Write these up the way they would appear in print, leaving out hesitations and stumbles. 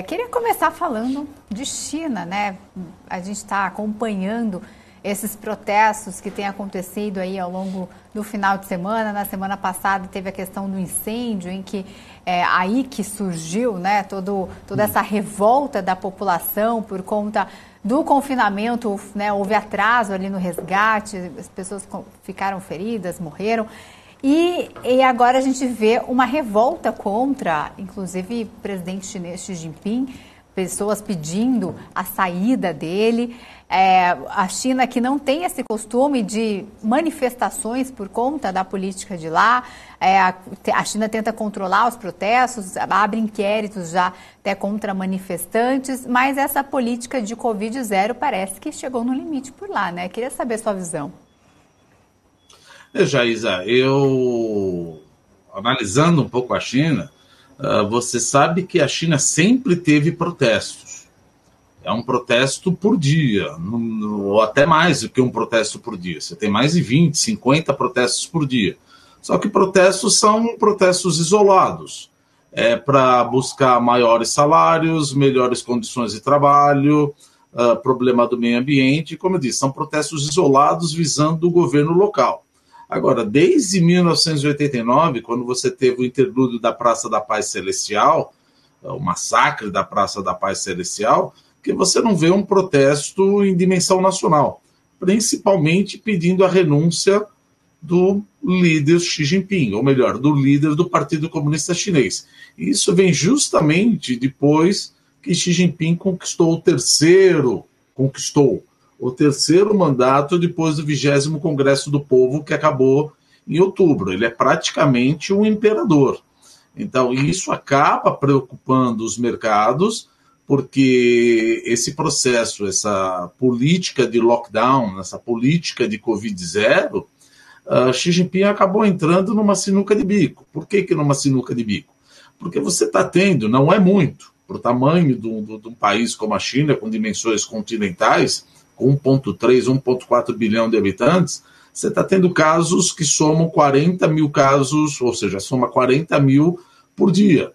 Queria começar falando de China, né? A gente está acompanhando esses protestos que têm acontecido aí ao longo do final de semana. Na semana passada teve a questão do incêndio, em que aí que surgiu, né, toda essa revolta da população por conta do confinamento, né? Houve atraso ali no resgate, as pessoas ficaram feridas, morreram. E agora a gente vê uma revolta contra, inclusive, o presidente chinês Xi Jinping, pessoas pedindo a saída dele. A China, que não tem esse costume de manifestações por conta da política de lá, a China tenta controlar os protestos, abre inquéritos já até contra manifestantes, mas essa política de Covid-0 parece que chegou no limite por lá, né? Queria saber sua visão. Veja, Isa, eu analisando um pouco a China, você sabe que a China sempre teve protestos. É um protesto por dia, ou até mais do que um protesto por dia. Você tem mais de 20, 50 protestos por dia. Só que protestos são protestos isolados. É para buscar maiores salários, melhores condições de trabalho, problema do meio ambiente. Como eu disse, são protestos isolados visando o governo local. Agora, desde 1989, quando você teve o interlúdio da Praça da Paz Celestial, o massacre da Praça da Paz Celestial, que você não vê um protesto em dimensão nacional, principalmente pedindo a renúncia do líder Xi Jinping, ou melhor, do líder do Partido Comunista Chinês. E isso vem justamente depois que Xi Jinping conquistou o terceiro mandato depois do 20º Congresso do Povo, que acabou em outubro. Ele é praticamente um imperador. Então, isso acaba preocupando os mercados, porque esse processo, essa política de lockdown, essa política de Covid-0, Xi Jinping acabou entrando numa sinuca de bico. Por que numa sinuca de bico? Porque você está tendo, não é muito, para o tamanho de um país como a China, com dimensões continentais, 1,3, 1,4 bilhão de habitantes, você está tendo casos que somam 40 mil casos, ou seja, soma 40 mil por dia.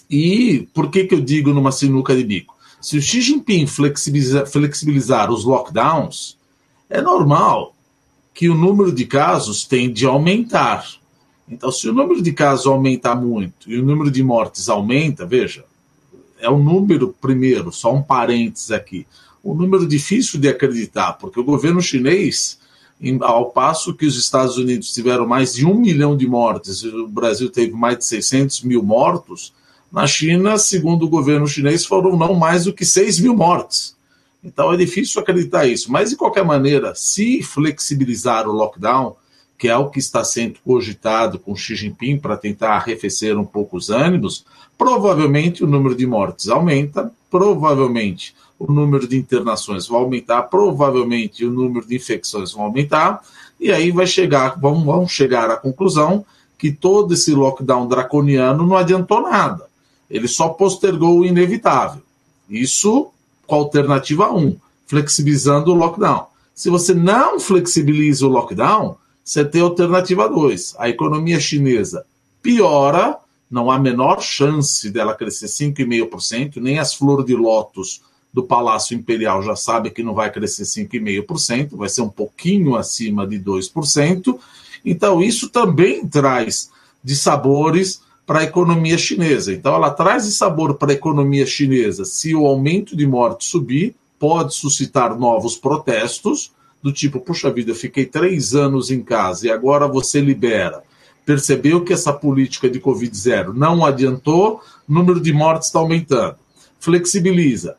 E por que eu digo numa sinuca de bico? Se o Xi Jinping flexibilizar os lockdowns, é normal que o número de casos tende a aumentar. Então, se o número de casos aumentar muito e o número de mortes aumenta, veja, é o número primeiro, só um parênteses aqui, um número difícil de acreditar, porque o governo chinês, ao passo que os Estados Unidos tiveram mais de 1 milhão de mortes e o Brasil teve mais de 600 mil mortos, na China, segundo o governo chinês, foram não mais do que 6 mil mortes. Então é difícil acreditar isso. Mas, de qualquer maneira, se flexibilizar o lockdown, que é o que está sendo cogitado com Xi Jinping para tentar arrefecer um pouco os ânimos, provavelmente o número de mortes aumenta, provavelmente o número de internações vai aumentar, provavelmente o número de infecções vai aumentar, e aí vão chegar à conclusão que todo esse lockdown draconiano não adiantou nada. Ele só postergou o inevitável. Isso com a alternativa 1, flexibilizando o lockdown. Se você não flexibiliza o lockdown, você tem a alternativa 2. A economia chinesa piora, não há a menor chance dela crescer 5,5%, nem as flores de lótus do Palácio Imperial já sabe que não vai crescer 5,5%, vai ser um pouquinho acima de 2%. Então, isso também traz dissabores para a economia chinesa. Então, ela traz dissabor para a economia chinesa. Se o aumento de mortes subir, pode suscitar novos protestos, do tipo, puxa vida, eu fiquei 3 anos em casa e agora você libera. Percebeu que essa política de Covid-0 não adiantou, o número de mortes está aumentando. Flexibiliza,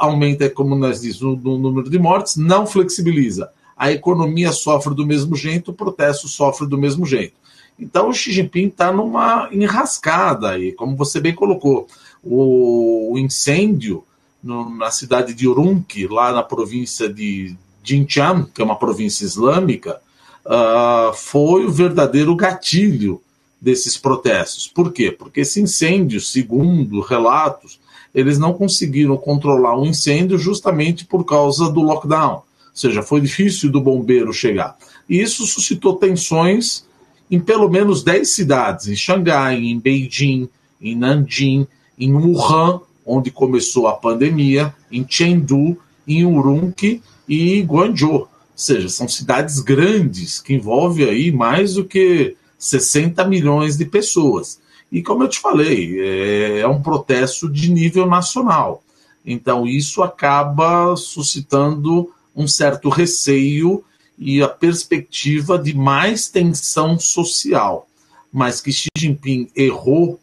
aumenta, como nós dizemos, o número de mortes, não flexibiliza. A economia sofre do mesmo jeito, o protesto sofre do mesmo jeito. Então o Xi Jinping está numa enrascada aí, como você bem colocou. O incêndio na cidade de Urumqi, lá na província de Xinjiang, que é uma província islâmica, foi o verdadeiro gatilho desses protestos. Por quê? Porque esse incêndio, segundo relatos, eles não conseguiram controlar o incêndio justamente por causa do lockdown. Ou seja, foi difícil do bombeiro chegar. E isso suscitou tensões em pelo menos 10 cidades, em Xangai, em Beijing, em Nanjing, em Wuhan, onde começou a pandemia, em Chengdu, em Urumqi e Guangzhou. Ou seja, são cidades grandes que envolvem aí mais do que 60 milhões de pessoas. E como eu te falei, é um protesto de nível nacional. Então isso acaba suscitando um certo receio e a perspectiva de mais tensão social. Mas que Xi Jinping errou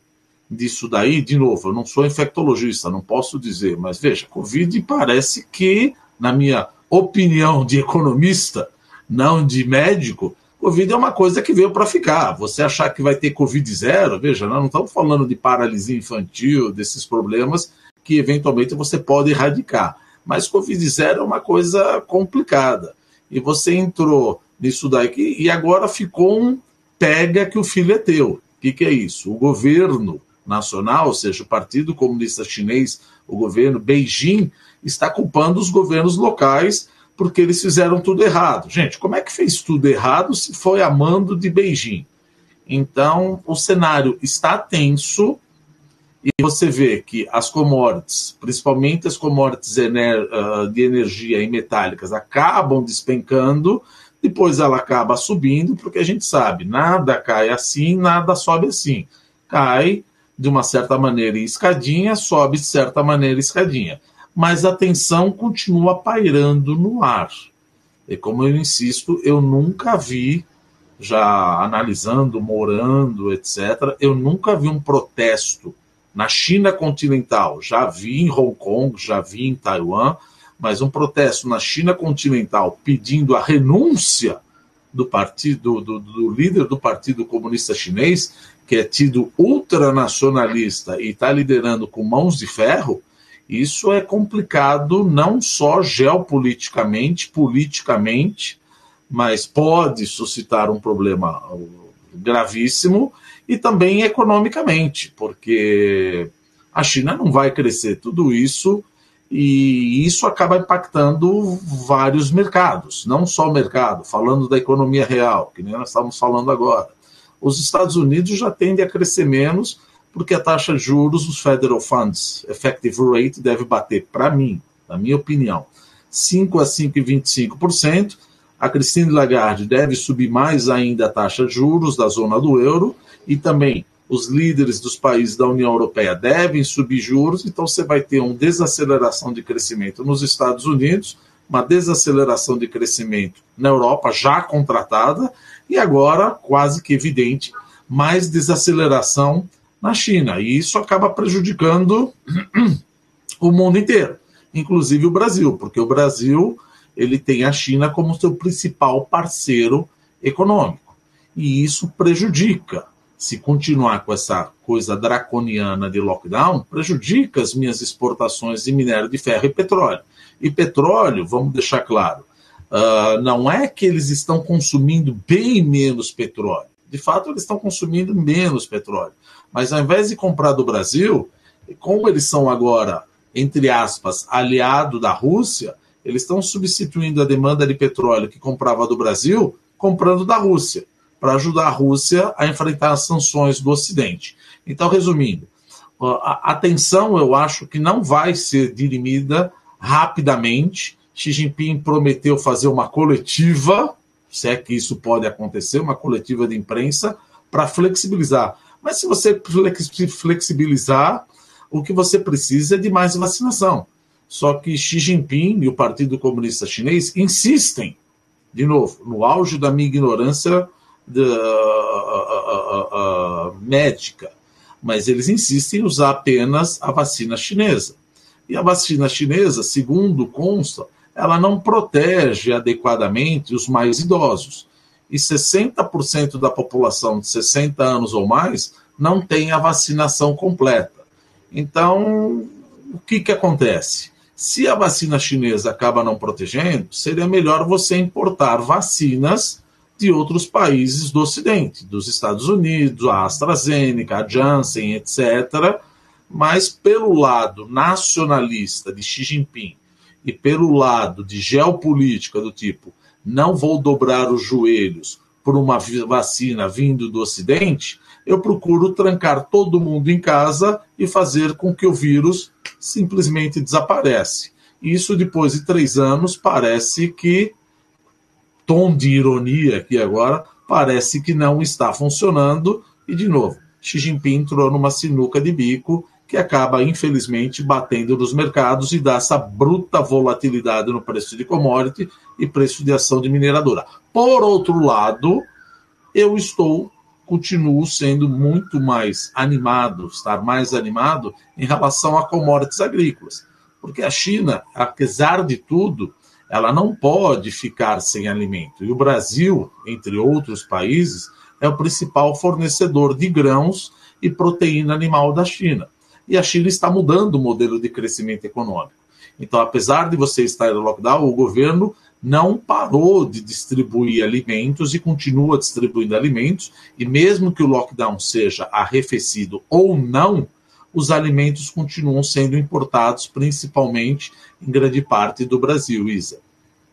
disso daí, de novo, eu não sou infectologista, não posso dizer, mas veja, Covid parece que, na minha opinião de economista, não de médico, Covid é uma coisa que veio para ficar. Você achar que vai ter Covid zero, veja, nós não estamos falando de paralisia infantil, desses problemas que eventualmente você pode erradicar. Mas Covid zero é uma coisa complicada. E você entrou nisso daqui e agora ficou um pega que o filho é teu. O que é isso? O governo nacional, ou seja, o Partido Comunista Chinês, o governo Beijing, está culpando os governos locais porque eles fizeram tudo errado. Gente, como é que fez tudo errado se foi a mando de Beijing? Então, o cenário está tenso e você vê que as commodities, principalmente as commodities de energia e metálicas, acabam despencando, depois ela acaba subindo, porque a gente sabe, nada cai assim, nada sobe assim. Cai de uma certa maneira em escadinha, sobe de certa maneira em escadinha. Mas a tensão continua pairando no ar. E como eu insisto, eu nunca vi, já analisando, morando, etc., eu nunca vi um protesto na China continental. Já vi em Hong Kong, já vi em Taiwan, mas um protesto na China continental pedindo a renúncia do partido, do líder do Partido Comunista Chinês, que é tido ultranacionalista e está liderando com mãos de ferro, isso é complicado não só geopoliticamente, politicamente, mas pode suscitar um problema gravíssimo e também economicamente, porque a China não vai crescer tudo isso e isso acaba impactando vários mercados, não só o mercado, falando da economia real, que nem nós estamos falando agora. Os Estados Unidos já tendem a crescer menos, porque a taxa de juros, os Federal Funds Effective Rate, deve bater, para mim, na minha opinião, 5 a 5,25%. A Christine Lagarde deve subir mais ainda a taxa de juros da zona do euro e também os líderes dos países da União Europeia devem subir juros, então você vai ter uma desaceleração de crescimento nos Estados Unidos, uma desaceleração de crescimento na Europa já contratada e agora, quase que evidente, mais desaceleração na China. E isso acaba prejudicando o mundo inteiro, inclusive o Brasil, porque o Brasil ele tem a China como seu principal parceiro econômico. E isso prejudica. Se continuar com essa coisa draconiana de lockdown, prejudica as minhas exportações de minério de ferro e petróleo. E petróleo, vamos deixar claro, não é que eles estão consumindo bem menos petróleo. De fato, eles estão consumindo menos petróleo. Mas ao invés de comprar do Brasil, como eles são agora, entre aspas, aliado da Rússia, eles estão substituindo a demanda de petróleo que comprava do Brasil, comprando da Rússia, para ajudar a Rússia a enfrentar as sanções do Ocidente. Então, resumindo, a tensão eu acho que não vai ser dirimida rapidamente. Xi Jinping prometeu fazer uma coletiva, se é que isso pode acontecer, uma coletiva de imprensa, para flexibilizar. Mas se você flexibilizar, o que você precisa é de mais vacinação. Só que Xi Jinping e o Partido Comunista Chinês insistem, de novo, no auge da minha ignorância médica, mas eles insistem em usar apenas a vacina chinesa. E a vacina chinesa, segundo consta, ela não protege adequadamente os mais idosos. E 60% da população de 60 anos ou mais não tem a vacinação completa. Então, o que acontece? Se a vacina chinesa acaba não protegendo, seria melhor você importar vacinas de outros países do Ocidente, dos Estados Unidos, a AstraZeneca, a Janssen, etc. Mas pelo lado nacionalista de Xi Jinping e pelo lado de geopolítica do tipo, não vou dobrar os joelhos por uma vacina vindo do Ocidente, eu procuro trancar todo mundo em casa e fazer com que o vírus simplesmente desaparece. Isso, depois de 3 anos, parece que, tom de ironia aqui agora, parece que não está funcionando. E, de novo, Xi Jinping entrou numa sinuca de bico que acaba, infelizmente, batendo nos mercados e dá essa bruta volatilidade no preço de commodity e preço de ação de mineradora. Por outro lado, eu continuo sendo muito mais animado, estar mais animado em relação a commodities agrícolas. Porque a China, apesar de tudo, ela não pode ficar sem alimento. E o Brasil, entre outros países, é o principal fornecedor de grãos e proteína animal da China. E a China está mudando o modelo de crescimento econômico. Então, apesar de você estar em lockdown, o governo não parou de distribuir alimentos e continua distribuindo alimentos, e mesmo que o lockdown seja arrefecido ou não, os alimentos continuam sendo importados, principalmente em grande parte do Brasil, Isa.